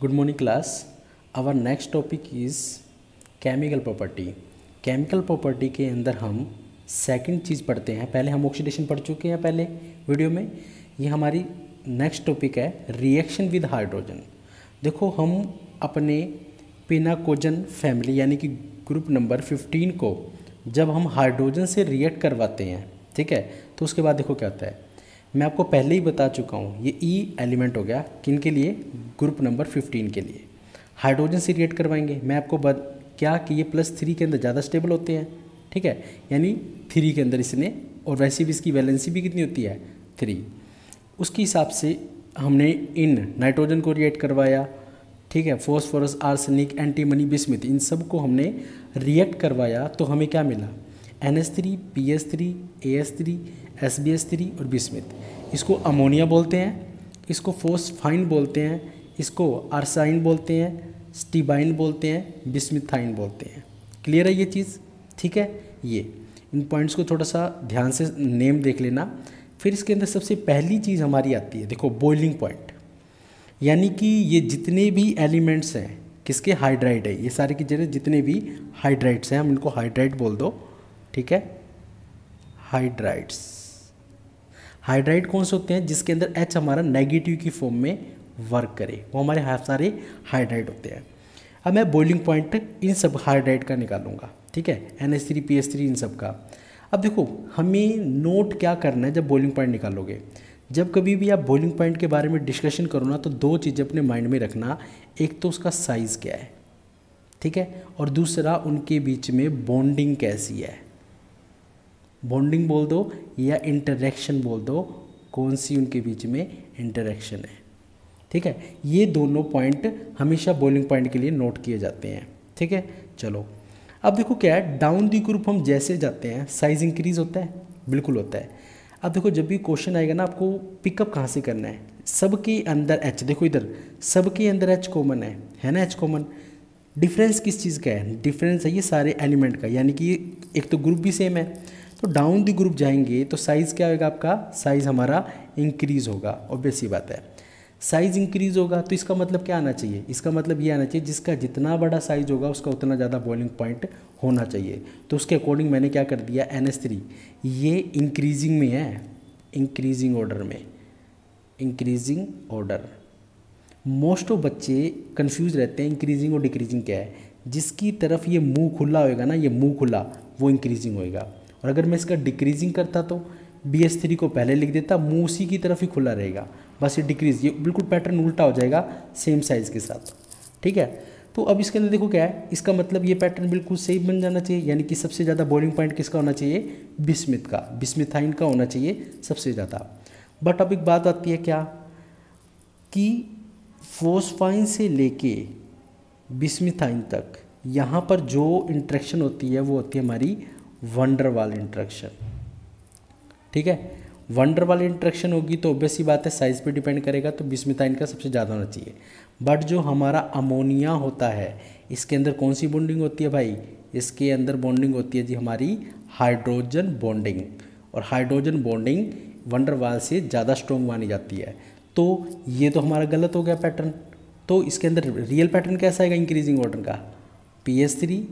Good morning class. Our next topic is chemical property. Chemical property के अंदर हम second चीज़ पढ़ते हैं। पहले हम ऑक्सीडेशन पढ़ चुके हैं पहले वीडियो में। ये हमारी नेक्स्ट टॉपिक है रिएक्शन विद हाइड्रोजन। देखो हम अपने पिनाकोजन फैमिली यानी कि ग्रुप नंबर 15 को जब हम हाइड्रोजन से रिएक्ट करवाते हैं, ठीक है, तो उसके बाद देखो क्या होता है। मैं आपको पहले ही बता चुका हूँ, ये ई एलिमेंट हो गया किन के लिए, ग्रुप नंबर 15 के लिए हाइड्रोजन से रिएक्ट करवाएंगे। मैं आपको क्या कि ये +3 के अंदर ज़्यादा स्टेबल होते हैं, ठीक है, यानी 3 के अंदर इसने, और वैसे भी इसकी वैलेंसी भी कितनी होती है 3। उसके हिसाब से हमने इन नाइट्रोजन को रिएक्ट करवाया, ठीक है, फॉस्फोरस, आर्सेनिक, एंटीमनी, बिस्मिथ, इन सब को हमने रिएक्ट करवाया तो हमें क्या मिला, NH3, PS3, AS3, SbS3 और बिस्मिथ। इसको अमोनिया बोलते हैं, इसको फोस्फाइन बोलते हैं, इसको आर्साइन बोलते हैं, स्टीबाइन बोलते हैं, बिस्मिथाइन बोलते हैं। क्लियर है ये चीज़, ठीक है। ये इन पॉइंट्स को थोड़ा सा ध्यान से नेम देख लेना। फिर इसके अंदर सबसे पहली चीज़ हमारी आती है, देखो बॉइलिंग पॉइंट, यानी कि ये जितने भी एलिमेंट्स हैं किसके, हाइड्राइड है, ये सारे की जगह जितने भी हाइड्राइड्स हैं हम इनको हाइड्राइड बोल दो, ठीक है। हाइड्राइड्स, हाइड्राइड कौन से होते हैं, जिसके अंदर H हमारा नेगेटिव की फॉर्म में वर्क करे, वो हमारे सारे हाइड्राइड होते हैं। अब मैं बॉइलिंग पॉइंट इन सब हाइड्राइड का निकालूंगा, ठीक है, NH3, PS3 इन सब का। अब देखो हमें नोट क्या करना है जब बॉइलिंग पॉइंट निकालोगे। जब कभी भी आप बॉइलिंग पॉइंट के बारे में डिस्कशन करो ना, तो 2 चीज़ें अपने माइंड में रखना। एक तो उसका साइज़ क्या है, ठीक है, और दूसरा उनके बीच में बॉन्डिंग कैसी है। बॉन्डिंग बोल दो या इंटरेक्शन बोल दो, कौन सी उनके बीच में इंटरेक्शन है, ठीक है। ये दोनों पॉइंट हमेशा बॉइलिंग पॉइंट के लिए नोट किए जाते हैं, ठीक है। चलो अब देखो क्या है, डाउन दी ग्रुप हम जैसे जाते हैं साइज इंक्रीज होता है, बिल्कुल होता है। अब देखो जब भी क्वेश्चन आएगा ना, आपको पिकअप कहाँ से करना है, सबके अंदर H, देखो इधर सबके अंदर H कॉमन है ना, H कॉमन। डिफरेंस किस चीज़ का है, डिफरेंस है ये सारे एलिमेंट का, यानी कि एक तो ग्रुप भी सेम है। तो डाउन दी ग्रुप जाएंगे तो साइज़ क्या होगा आपका, साइज़ हमारा इंक्रीज़ होगा, ऑब्वियस सी बात है। साइज़ इंक्रीज़ होगा तो इसका मतलब क्या आना चाहिए, इसका मतलब ये आना चाहिए जिसका जितना बड़ा साइज़ होगा उसका उतना ज़्यादा बॉइलिंग पॉइंट होना चाहिए। तो उसके अकॉर्डिंग मैंने क्या कर दिया, NH3 ये इंक्रीजिंग में है, इंक्रीजिंग ऑर्डर में, इंक्रीजिंग ऑर्डर। मोस्ट ऑफ बच्चे कंफ्यूज रहते हैं इंक्रीजिंग और डिक्रीजिंग क्या है। जिसकी तरफ ये मुंह खुला होएगा ना, ये मुंह खुला, वो इंक्रीजिंग होएगा। और अगर मैं इसका डिक्रीजिंग करता तो BS3 को पहले लिख देता, मुंह उसी की तरफ ही खुला रहेगा, बस ये डिक्रीज, ये बिल्कुल पैटर्न उल्टा हो जाएगा सेम साइज़ के साथ, ठीक है। तो अब इसके अंदर देखो क्या है, इसका मतलब ये पैटर्न बिल्कुल सेम बन जाना चाहिए, यानी कि सबसे ज़्यादा बॉइलिंग पॉइंट किसका होना चाहिए, बिस्मिथ का, बिस्मिथाइन का होना चाहिए सबसे ज़्यादा। बट अब एक बात आती है क्या, कि फोस्फाइन से लेके बिस्मिथाइन तक यहाँ पर जो इंट्रैक्शन होती है वो होती है हमारी वंडरवाल इंट्रैक्शन, ठीक है। वंडरवाल इंट्रैक्शन होगी तो ऑब्वियस सी बात है साइज़ पे डिपेंड करेगा, तो बिस्मिथाइन का सबसे ज़्यादा होना चाहिए। बट जो हमारा अमोनिया होता है इसके अंदर कौन सी बॉन्डिंग होती है भाई, इसके अंदर बॉन्डिंग होती है जी हमारी हाइड्रोजन बॉन्डिंग, और हाइड्रोजन बॉन्डिंग वंडरवाल से ज़्यादा स्ट्रॉन्ग मानी जाती है। तो ये तो हमारा गलत हो गया पैटर्न। तो इसके अंदर रियल पैटर्न कैसा आएगा इंक्रीजिंग ऑर्डर का, PS3,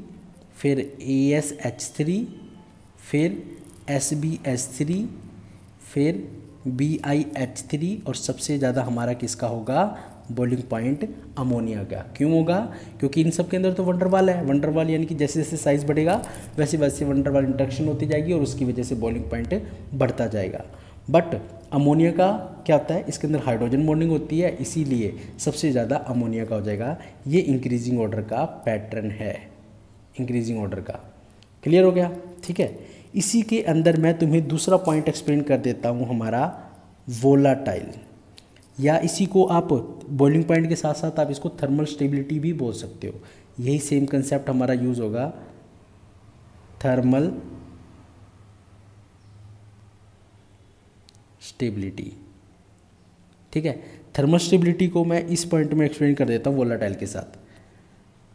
फिर ASH3, फिर SbS3, फिर BiH3, और सबसे ज़्यादा हमारा किसका होगा, बॉइलिंग पॉइंट अमोनिया का। क्यों होगा, क्योंकि इन सब के अंदर तो वंडरवाल है। वंडरवाल यानी कि जैसे जैसे साइज़ बढ़ेगा वैसे वैसे वंडरवाल इंट्रैक्शन होती जाएगी और उसकी वजह से बॉइलिंग पॉइंट बढ़ता जाएगा। बट अमोनिया का क्या होता है, इसके अंदर हाइड्रोजन बॉन्डिंग होती है, इसीलिए सबसे ज़्यादा अमोनिया का हो जाएगा। ये इंक्रीजिंग ऑर्डर का पैटर्न है, इंक्रीजिंग ऑर्डर का। क्लियर हो गया, ठीक है। इसी के अंदर मैं तुम्हें दूसरा पॉइंट एक्सप्लेन कर देता हूँ, हमारा वोलाटाइल, या इसी को आप बॉइलिंग पॉइंट के साथ साथ आप इसको थर्मल स्टेबिलिटी भी बोल सकते हो। यही सेम कंसेप्ट हमारा यूज़ होगा, थर्मल स्टेबिलिटी, ठीक है। थर्मल स्टेबिलिटी को मैं इस पॉइंट में एक्सप्लेन कर देता हूँ वोलाटाइल के साथ।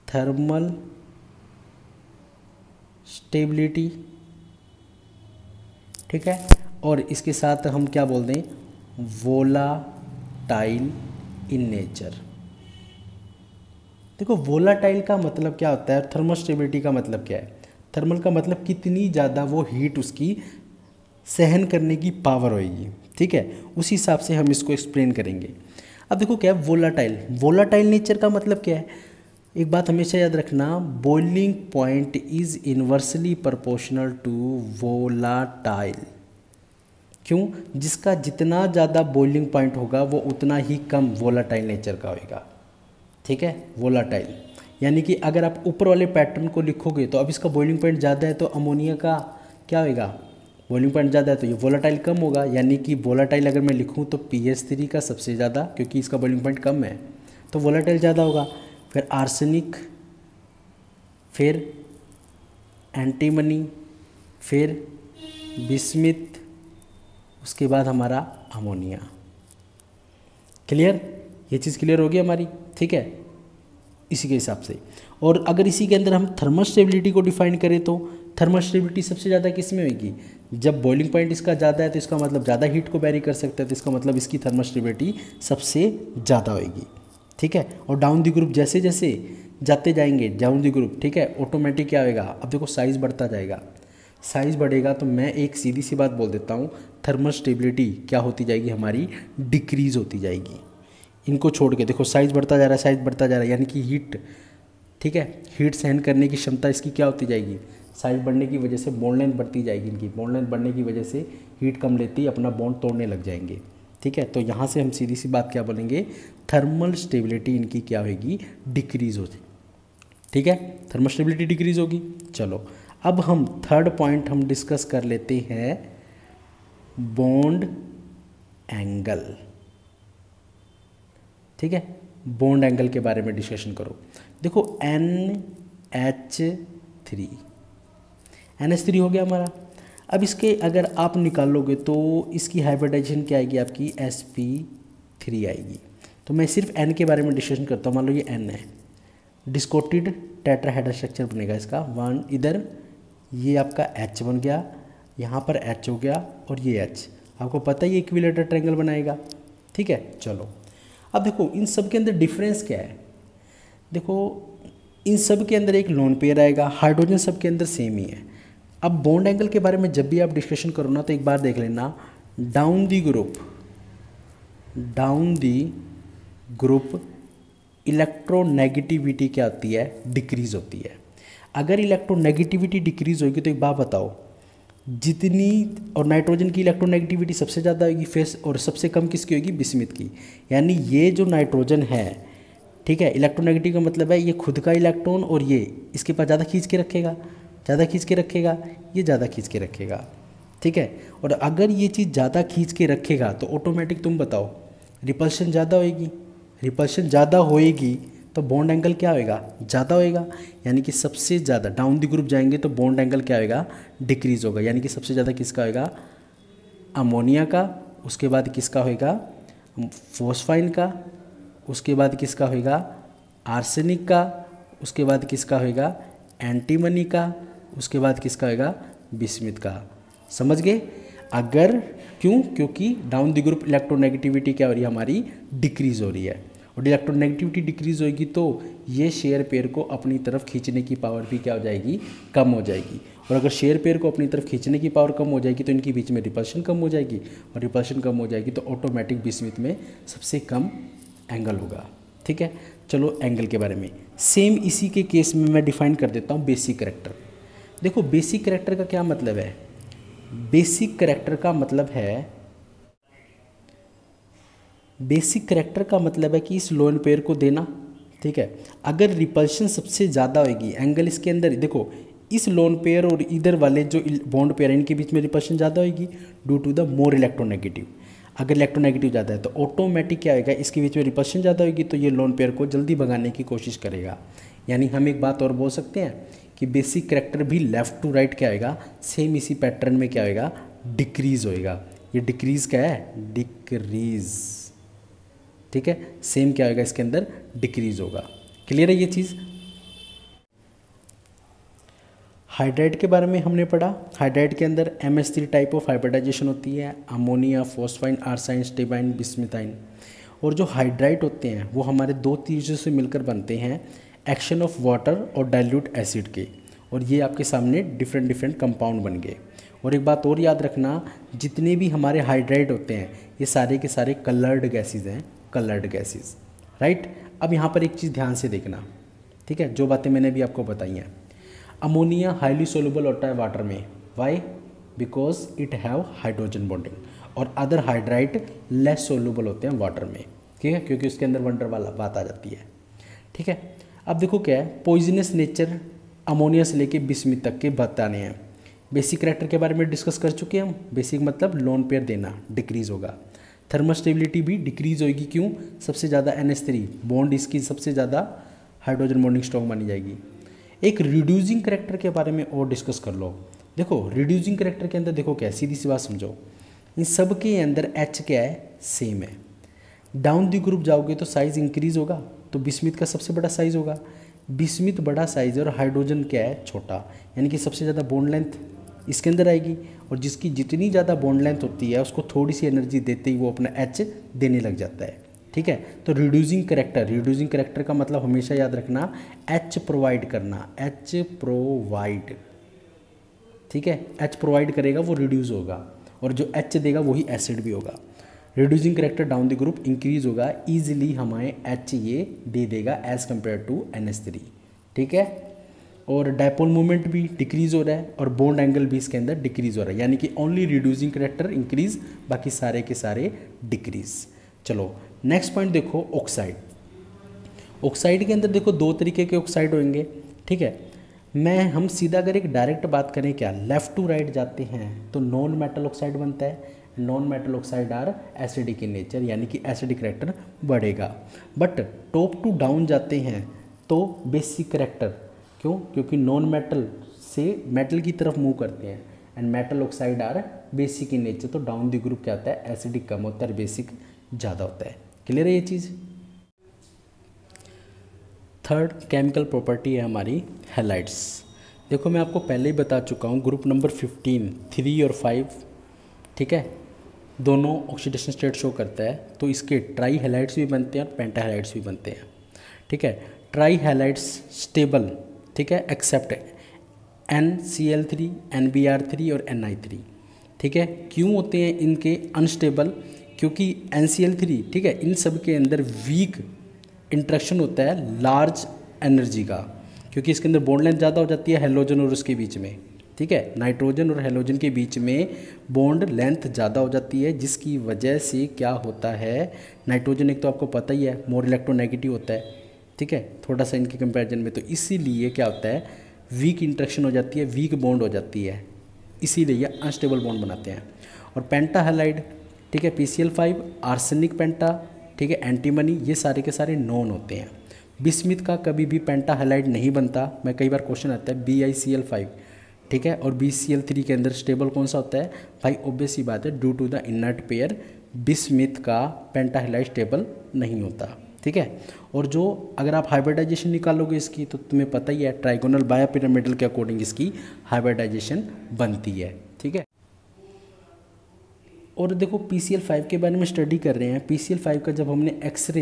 थर्मल स्टेबिलिटी, ठीक है, और इसके साथ हम क्या बोल दें, वोलाटाइल इन नेचर, देखो वोलाटाइल का मतलब क्या होता है, थर्मल स्टेबिलिटी का मतलब क्या है। थर्मल का मतलब कितनी ज़्यादा वो हीट उसकी सहन करने की पावर होगी, ठीक है, उसी हिसाब से हम इसको एक्सप्लेन करेंगे। अब देखो क्या है वोलाटाइल, वोलाटाइल नेचर का मतलब क्या है। एक बात हमेशा याद रखना, boiling point is inversely proportional to volatile. क्यों, जिसका जितना ज़्यादा बॉइलिंग पॉइंट होगा वो उतना ही कम वोलाटाइल नेचर का होगा, ठीक है। वोलाटाइल यानी कि अगर आप ऊपर वाले पैटर्न को लिखोगे तो अब इसका बॉइलिंग पॉइंट ज़्यादा है तो अमोनिया का क्या होगा, बॉइलिंग पॉइंट ज़्यादा है तो ये वोलाटाइल कम होगा। यानी कि वोलाटाइल अगर मैं लिखूँ तो pH3 का सबसे ज़्यादा, क्योंकि इसका बॉइलिंग पॉइंट कम है तो वोलाटाइल ज़्यादा होगा। फिर आर्सेनिक, फिर एंटीमनी, फिर बिस्मिथ, उसके बाद हमारा अमोनिया। क्लियर, ये चीज़ क्लियर होगी हमारी, ठीक है, इसी के हिसाब से। और अगर इसी के अंदर हम थर्मल स्टेबिलिटी को डिफाइन करें तो थर्मल स्टेबिलिटी सबसे ज़्यादा किस में होगी, जब बॉइलिंग पॉइंट इसका ज़्यादा है तो इसका मतलब ज़्यादा हीट को बैरी कर सकता है, तो इसका मतलब इसकी थर्मल स्टेबिलिटी सबसे ज़्यादा होगी, ठीक है। और डाउन दी ग्रुप जैसे जैसे जाते जाएंगे डाउन दी ग्रुप, ठीक है, ऑटोमेटिक क्या होगा, अब देखो साइज़ बढ़ता जाएगा, साइज़ बढ़ेगा तो मैं एक सीधी सी बात बोल देता हूँ, थर्मल स्टेबिलिटी क्या होती जाएगी हमारी, डिक्रीज़ होती जाएगी। इनको छोड़ के देखो साइज़ बढ़ता जा रहा है, साइज़ बढ़ता जा रहा है, यानी कि हीट, ठीक है, हीट सहन करने की क्षमता इसकी क्या होती जाएगी, साइज़ बढ़ने की वजह से बॉन्ड लेंथ बढ़ती जाएगी, इनकी बॉन्ड लेंथ बढ़ने की वजह से हीट कम लेती अपना बॉन्ड तोड़ने लग जाएंगे, ठीक है। तो यहाँ से हम सीधी सी बात क्या बोलेंगे, थर्मल स्टेबिलिटी इनकी क्या होगी, डिक्रीज़ होगी, ठीक है, थर्मल स्टेबिलिटी डिक्रीज़ होगी। चलो अब हम थर्ड पॉइंट हम डिस्कस कर लेते हैं, बॉन्ड एंगल, ठीक है, बॉन्ड एंगल के बारे में डिस्कशन करो। देखो NH3 हो गया हमारा। अब इसके अगर आप निकालोगे तो इसकी हाइब्रिडाइजेशन क्या आएगी आपकी, sp3 आएगी। तो मैं सिर्फ N के बारे में डिस्कशन करता हूँ। मान लो ये N है, डिस्कोटेड टेट्राहेड्रल स्ट्रक्चर बनेगा इसका, वन इधर ये आपका H बन गया, यहाँ पर H हो गया और ये H, आपको पता है ये इक्विलेटरल ट्रायंगल बनाएगा, ठीक है। चलो अब देखो इन सब के अंदर डिफरेंस क्या है, देखो इन सब के अंदर एक लोन पेयर आएगा, हाइड्रोजन सब के अंदर सेम ही है। अब बॉन्ड एंगल के बारे में जब भी आप डिस्कशन करो ना तो एक बार देख लेना, डाउन दी ग्रुप इलेक्ट्रोनेगेटिविटी क्या होती है, डिक्रीज होती है। अगर इलेक्ट्रोनेगेटिविटी डिक्रीज होगी तो एक बात बताओ, जितनी, और नाइट्रोजन की इलेक्ट्रोनेगेटिविटी सबसे ज़्यादा होगी फेस, और सबसे कम किसकी होगी, बिस्मिथ की। यानी ये जो नाइट्रोजन है, ठीक है, इलेक्ट्रोनेगेटिव का मतलब है ये खुद का इलेक्ट्रॉन और ये इसके पास ज़्यादा खींच के रखेगा, ज़्यादा खींच के रखेगा, ये ज़्यादा खींच के रखेगा, ठीक है। और अगर ये चीज़ ज़्यादा खींच के रखेगा तो ऑटोमेटिक तुम बताओ रिपल्शन ज़्यादा होएगी, रिपल्शन ज़्यादा होएगी तो बॉन्ड एंगल क्या होएगा, ज़्यादा होएगा। यानी कि सबसे ज़्यादा डाउन द ग्रुप जाएंगे तो बॉन्ड एंगल क्या होएगा, डिक्रीज होगा। यानी कि सबसे ज़्यादा किसका होएगा, अमोनिया का, उसके बाद किसका होएगा, फॉस्फाइन का, उसके बाद किसका होएगा, आर्सेनिक का, उसके बाद किसका होएगा, एंटीमनी का, उसके बाद किसका होएगा, बिस्मिथ का। समझ गए। अगर क्यों, क्योंकि डाउन द ग्रुप इलेक्ट्रोनेगेटिविटी क्या हो रही है हमारी, डिक्रीज हो रही है। और इलेक्ट्रोनेगेटिविटी डिक्रीज होगी तो ये शेयर पेयर को अपनी तरफ खींचने की पावर भी क्या हो जाएगी, कम हो जाएगी। और अगर शेयर पेयर को अपनी तरफ खींचने की पावर कम हो जाएगी तो इनके बीच में रिपल्शन कम हो जाएगी, और रिपल्शन कम हो जाएगी तो ऑटोमेटिक बिस्मिथ में सबसे कम एंगल होगा, ठीक है। चलो एंगल के बारे में सेम इसी के केस में मैं डिफाइन कर देता हूँ बेसिक करैक्टर। देखो बेसिक करैक्टर का क्या मतलब है, बेसिक करैक्टर का मतलब है, बेसिक करैक्टर का मतलब है कि इस लोन पेयर को देना, ठीक है। अगर रिपल्शन सबसे ज़्यादा होगी, एंगल इसके अंदर देखो इस लोन पेयर और इधर वाले जो बॉन्ड पेयर है इनके बीच में रिपल्शन ज़्यादा होगी due to the more electronegative. अगर इलेक्ट्रोनेगेटिव ज़्यादा है तो ऑटोमेटिक क्या होगा, इसके बीच में रिपल्शन ज़्यादा होगी तो ये लोन पेयर को जल्दी भगाने की कोशिश करेगा। यानी हम एक बात और बोल सकते हैं कि बेसिक करैक्टर भी लेफ्ट टू राइट क्या होगा, सेम इसी पैटर्न में क्या होगा, डिक्रीज होएगा। ये डिक्रीज क्या है, डिक्रीज, ठीक है, सेम क्या होगा इसके अंदर, डिक्रीज होगा। क्लियर है ये चीज़। हाइड्राइड के बारे में हमने पढ़ा, हाइड्राइड के अंदर MS3 टाइप ऑफ हाइब्रिडाइजेशन होती है, अमोनिया, फॉस्फाइन, आर्साइन, स्टेबाइन, बिस्मिथाइन। और जो हाइड्राइड होते हैं वो हमारे दो चीज़ों से मिलकर बनते हैं, एक्शन ऑफ वाटर और डाइल्यूट एसिड के, और ये आपके सामने डिफरेंट डिफरेंट कंपाउंड बन गए। और एक बात और याद रखना, जितने भी हमारे हाइड्राइड होते हैं ये सारे के सारे कलर्ड गैसेज हैं, कलर्ड गैसेज, राइट। अब यहाँ पर एक चीज़ ध्यान से देखना, ठीक है, जो बातें मैंने भी आपको बताई हैं। अमोनिया हाईली सोल्यूबल होता है वाटर में, why? Because it have hydrogen bonding, और अदर हाइड्राइड लेस सोल्यूबल होते हैं वाटर में, ठीक है, क्योंकि उसके अंदर वंडर वाला बात आ जाती है, ठीक है। अब देखो क्या है, पॉइजनस नेचर अमोनिया से लेके बिस्मिथ तक के बताने हैं। बेसिक करैक्टर के बारे में डिस्कस कर चुके हैं हम। बेसिक मतलब लोन पेयर देना, डिक्रीज होगा। थर्मल स्टेबिलिटी भी डिक्रीज होगी, क्यों? सबसे ज़्यादा NH3 बॉन्ड इसकी सबसे ज़्यादा हाइड्रोजन बॉन्डिंग स्ट्रॉन्ग मानी जाएगी। एक रिड्यूसिंग करैक्टर के बारे में और डिस्कस कर लो। देखो रिड्यूसिंग करैक्टर के अंदर देखो क्या, सीधी सी बात समझो, इन सब के अंदर H क्या है? सेम है। डाउन द ग्रुप जाओगे तो साइज़ इंक्रीज होगा, तो बिस्मिथ का सबसे बड़ा साइज़ होगा। बिस्मिथ बड़ा साइज़ है और हाइड्रोजन क्या है? छोटा, यानी कि सबसे ज़्यादा बॉन्ड लेंथ इसके अंदर आएगी, और जिसकी जितनी ज़्यादा बॉन्ड लेंथ होती है उसको थोड़ी सी एनर्जी देते ही वो अपना H देने लग जाता है, ठीक है। तो रिड्यूसिंग करैक्टर का मतलब हमेशा याद रखना H प्रोवाइड करना, H प्रोवाइड, ठीक है। H प्रोवाइड करेगा वो रिड्यूस होगा, और जो H देगा वही एसिड भी होगा। Reducing character down the group increase होगा, ईजिली हमें H ये दे देगा एज कम्पेयर टू NH3, ठीक है। और डायपोल मूवमेंट भी डिक्रीज हो रहा है, और बॉन्ड एंगल भी इसके अंदर डिक्रीज हो रहा है, यानी कि ओनली रिड्यूसिंग करैक्टर इंक्रीज, बाकी सारे के सारे डिक्रीज। चलो नेक्स्ट पॉइंट देखो, ऑक्साइड। ऑक्साइड के अंदर देखो दो तरीके के ऑक्साइड होंगे, ठीक है। हम सीधा अगर एक डायरेक्ट बात करें, क्या लेफ्ट टू राइट जाते हैं तो नॉन मेटल ऑक्साइड बनता है। Non metal oxide are acidic in nature, यानी कि एसिडिक करैक्टर बढ़ेगा। बट टॉप टू डाउन जाते हैं तो बेसिक करैक्टर, क्यों? क्योंकि नॉन मेटल से मेटल की तरफ मूव करते हैं, and metal oxide are basic in nature, तो डाउन द ग्रुप क्या होता है? एसिडिक कम होता है और बेसिक ज़्यादा होता है। क्लियर है ये चीज़? थर्ड केमिकल प्रॉपर्टी है हमारी हैलाइड्स। देखो मैं आपको पहले ही बता चुका हूँ, ग्रुप नंबर 15 3 और 5, ठीक है, दोनों ऑक्सीडेशन स्टेट शो करता है, तो इसके ट्राई हैलाइड्स भी बनते हैं और पेंटा हैलाइड्स भी बनते हैं, ठीक है। ट्राई हैलाइड्स स्टेबल, ठीक है, एक्सेप्ट NCl3, NBr3 और Ni3, ठीक है। क्यों होते हैं इनके अनस्टेबल? क्योंकि NCl3, ठीक है, इन सब के अंदर वीक इंट्रैक्शन होता है लार्ज एनर्जी का, क्योंकि इसके अंदर बॉन्ड लेंथ ज़्यादा हो जाती है हेलोजन और उसके बीच में, ठीक है। नाइट्रोजन और हेलोजन के बीच में बॉन्ड लेंथ ज़्यादा हो जाती है, जिसकी वजह से क्या होता है, नाइट्रोजन एक तो आपको पता ही है मोर इलेक्ट्रोनेगेटिव होता है, ठीक है, थोड़ा सा इनके कंपैरिजन में, तो इसीलिए क्या होता है, वीक इंट्रैक्शन हो जाती है, वीक बॉन्ड हो जाती है, इसीलिए ये अनस्टेबल बॉन्ड बनाते हैं। और पेंटा हैलाइड, ठीक है, PCl5, आर्सेनिक पेंटा, ठीक है, एंटीमनी, ये सारे के सारे नॉन होते हैं। बिस्मिथ का कभी भी पेंटा हैलाइड नहीं बनता। मैं कई बार क्वेश्चन आता है BiCl5, ठीक है, और BCl3 के अंदर स्टेबल कौन सा होता है? भाई ऑब्वियस सी बात है, due to the inert pair bismuth का पेंटा हैलाइड स्टेबल नहीं होता, ठीक है। और जो अगर आप हाइब्रिडाइजेशन निकालोगे इसकी, तो तुम्हें पता ही है ट्राइगोनल बायोपिरामिडल के अकॉर्डिंग इसकी हाइब्रिडाइजेशन बनती है, ठीक है। और देखो PCl5 के बारे में स्टडी कर रहे हैं। PCl5 का जब हमने एक्सरे,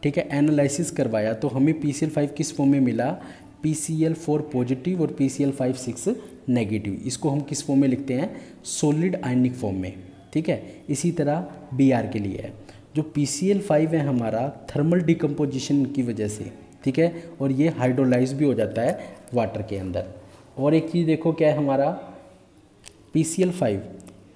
ठीक है, एनालिसिस करवाया, तो हमें PCl5 किस फॉर्म में मिला? PCl4 पॉजिटिव और PCl5 नेगेटिव। इसको हम किस फॉर्म में लिखते हैं? सॉलिड आयनिक फॉर्म में, ठीक है। इसी तरह Br के लिए है, जो PCl5 है हमारा थर्मल डिकम्पोजिशन की वजह से, ठीक है, और ये हाइड्रोलाइज भी हो जाता है वाटर के अंदर। और एक चीज़ देखो क्या है हमारा PCl5,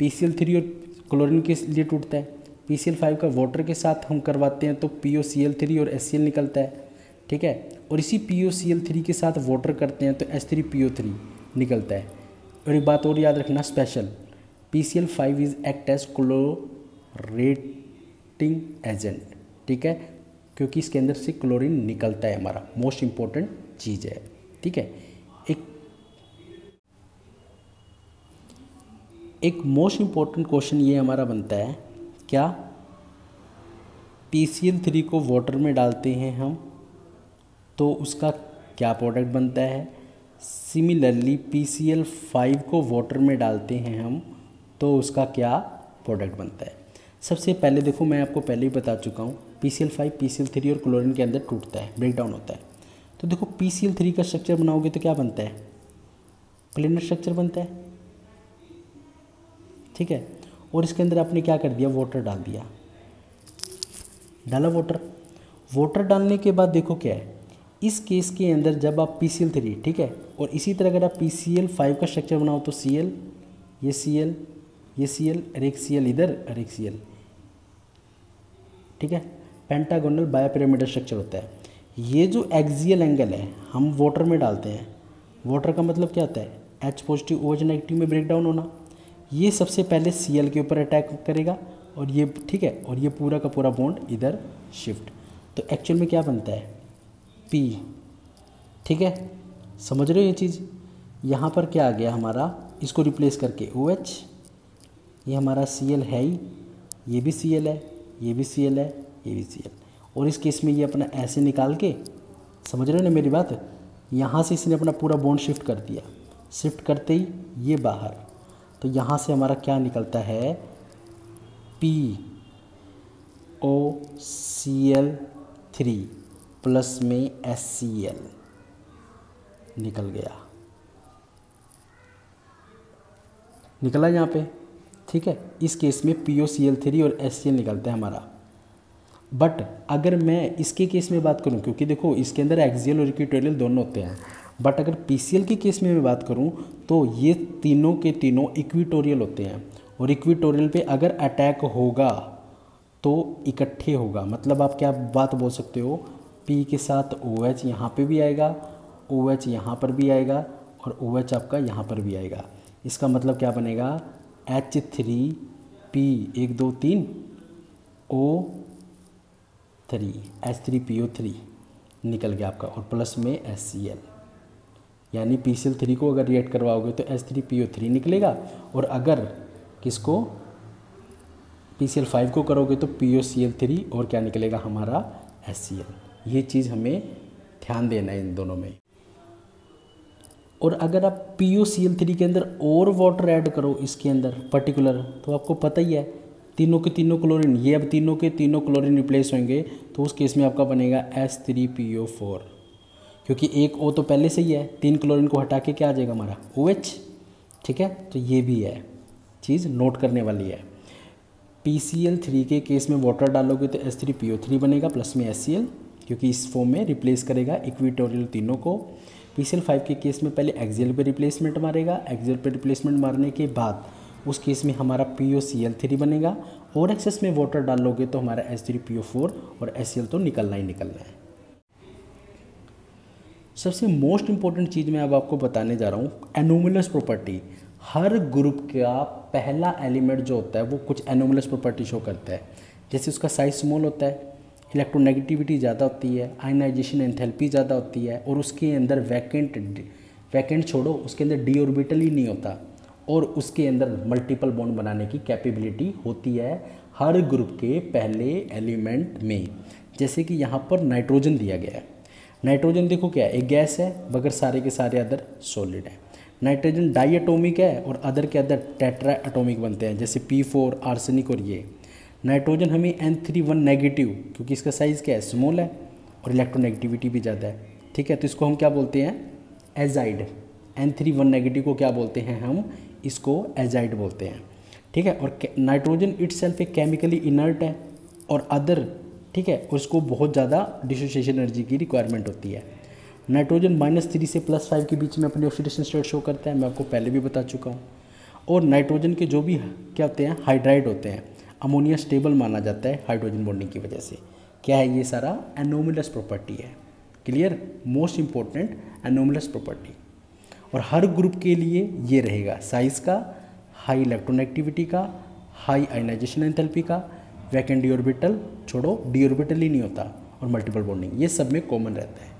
PCl3 और क्लोरीन के लिए टूटता है। PCl5 का वाटर के साथ हम करवाते हैं तो POCl3 और HCl निकलता है, ठीक है। और इसी POCl3 के साथ वाटर करते हैं तो H3PO3 निकलता है। और एक बात और याद रखना special, PCl5 is act as chlorinating agent, ठीक है, क्योंकि इसके अंदर से क्लोरीन निकलता है, हमारा मोस्ट इंपॉर्टेंट चीज़ है, ठीक है। एक मोस्ट इम्पॉर्टेंट क्वेश्चन ये हमारा बनता है, क्या PCl3 को वाटर में डालते हैं हम तो उसका क्या प्रोडक्ट बनता है? सिमिलरली PCl5 को वाटर में डालते हैं हम तो उसका क्या प्रोडक्ट बनता है? सबसे पहले देखो, मैं आपको पहले ही बता चुका हूँ, PCl5, PCl3 और क्लोरीन के अंदर टूटता है, ब्रेक डाउन होता है। तो देखो PCl3 का स्ट्रक्चर बनाओगे तो क्या बनता है, प्लेनर स्ट्रक्चर बनता है, ठीक है। और इसके अंदर आपने क्या कर दिया, वाटर डाल दिया, डाला वाटर। वाटर डालने के बाद देखो क्या है, इस केस के अंदर जब आप PCl3, ठीक है, और इसी तरह अगर आप PCl5 का स्ट्रक्चर बनाओ तो Cl, ये Cl, ये Cl, और एक Cl इधर और एक Cl, ठीक है। पेंटागोनल बायोपिरामिडल स्ट्रक्चर होता है। ये जो एक्सियल एंगल है हम वाटर में डालते हैं, वाटर का मतलब क्या होता है, H पॉजिटिव OH नेगेटिव में ब्रेक डाउन होना। ये सबसे पहले Cl के ऊपर अटैक करेगा और ये, ठीक है, और ये पूरा का पूरा बॉन्ड इधर शिफ्ट। तो एक्चुअल में क्या बनता है, P, ठीक है, समझ रहे हो ये चीज़। यहाँ पर क्या आ गया हमारा, इसको रिप्लेस करके OH, ये हमारा Cl है ही, ये भी Cl है, ये भी Cl है, ये भी Cl, और इस केस में ये अपना ऐसे निकाल के, समझ रहे हो ना मेरी बात, यहाँ से इसने अपना पूरा बॉन्ड शिफ्ट कर दिया, शिफ्ट करते ही ये बाहर, तो यहाँ से हमारा क्या निकलता है, POCl3 प्लस में HCl निकल गया, निकला यहाँ पे, ठीक है। इस केस में POCl3 और HCl निकलता है हमारा। बट अगर मैं इसके केस में बात करूं, क्योंकि देखो इसके अंदर एक्सियल और इक्वेटोरियल दोनों होते हैं, बट अगर PCl के केस में मैं बात करूं तो ये तीनों के तीनों इक्वेटोरियल होते हैं, और इक्वेटोरियल पे अगर अटैक होगा तो इकट्ठे होगा। मतलब आप क्या बात बोल सकते हो, P के साथ OH यहाँ पे भी आएगा, OH यहाँ पर भी आएगा, और OH आपका यहाँ पर भी आएगा। इसका मतलब क्या बनेगा, H3P 1 2 3 O3, H3PO3 निकल गया आपका, और प्लस में HCl, यानी PCl3 को अगर रिएक्ट करवाओगे तो H3PO3 निकलेगा, और अगर किसको PCl5 को करोगे तो POCl3, और क्या निकलेगा हमारा HCl। ये चीज़ हमें ध्यान देना है इन दोनों में। और अगर आप POCl3 के अंदर और वाटर ऐड करो इसके अंदर पर्टिकुलर, तो आपको पता ही है तीनों के तीनों क्लोरीन, ये अब तीनों के तीनों क्लोरीन रिप्लेस होंगे, तो उस केस में आपका बनेगा H3PO4, क्योंकि एक O तो पहले से ही है, 3 क्लोरीन को हटा के क्या आ जाएगा हमारा OH, ठीक है। तो ये भी है चीज़ नोट करने वाली है। PCl3 के केस में वाटर डालोगे तो H3PO3 बनेगा प्लस में HCl, क्योंकि इस फॉर्म में रिप्लेस करेगा इक्वेटोरियल तीनों को। PCl5 के केस में पहले एक्सियल पे रिप्लेसमेंट मारेगा, एक्सियल पे रिप्लेसमेंट मारने के बाद उस केस में हमारा POCl3 बनेगा, और एक्सेस में वाटर डालोगे तो हमारा H3PO4 और HCl तो निकलना ही निकलना है। सबसे मोस्ट इंपॉर्टेंट चीज़ मैं अब आपको बताने जा रहा हूँ, एनोमलस प्रॉपर्टी। हर ग्रुप का पहला एलिमेंट जो होता है वो कुछ एनोमलस प्रॉपर्टी शो करता है। जैसे उसका साइज स्मॉल होता है, इलेक्ट्रोनेगेटिविटी ज़्यादा होती है, आयनाइजेशन एंथैल्पी ज़्यादा होती है, और उसके अंदर वैकेंट छोड़ो, उसके अंदर डी ऑर्बिटल ही नहीं होता, और उसके अंदर मल्टीपल बॉन्ड बनाने की कैपेबिलिटी होती है हर ग्रुप के पहले एलिमेंट में। जैसे कि यहाँ पर नाइट्रोजन दिया गया है। नाइट्रोजन देखो क्या है, एक गैस है, मगर सारे के सारे अदर सॉलिड है। नाइट्रोजन डाई एटोमिक है, और अदर के अदर टेट्रा एटोमिक बनते हैं, जैसे P4 आर्सेनिक। और ये नाइट्रोजन हमें N3 नेगेटिव, क्योंकि इसका साइज़ क्या है, स्मॉल है, और इलेक्ट्रोनेगेटिविटी भी ज़्यादा है, ठीक है। तो इसको हम क्या बोलते हैं, एजाइड। N3 नेगेटिव को क्या बोलते हैं हम, इसको एजाइड बोलते हैं, ठीक है। और नाइट्रोजन इटसेल्फ एक केमिकली इनर्ट है, और अदर, ठीक है, और इसको बहुत ज़्यादा डिसोसिएशन एनर्जी की रिक्वायरमेंट होती है। नाइट्रोजन -3 से +5 के बीच में अपनी ऑक्सीडेशन स्टेट शो करता है, मैं आपको पहले भी बता चुका हूँ। और नाइट्रोजन के जो भी क्या होते हैं, हाइड्राइड होते हैं, अमोनिया स्टेबल माना जाता है हाइड्रोजन बॉन्डिंग की वजह से। क्या है, ये सारा एनोमलस प्रॉपर्टी है। Clear, most important anomalous property. और हर ग्रुप के लिए ये रहेगा, साइज का, हाई इलेक्ट्रोनेगेटिविटी का, हाई आयनाइजेशन एंथैल्पी का, वैकेंट डी ऑर्बिटल छोड़ो, डी ऑर्बिटल ही नहीं होता, और मल्टीपल बॉन्डिंग, ये सब में कॉमन रहता है।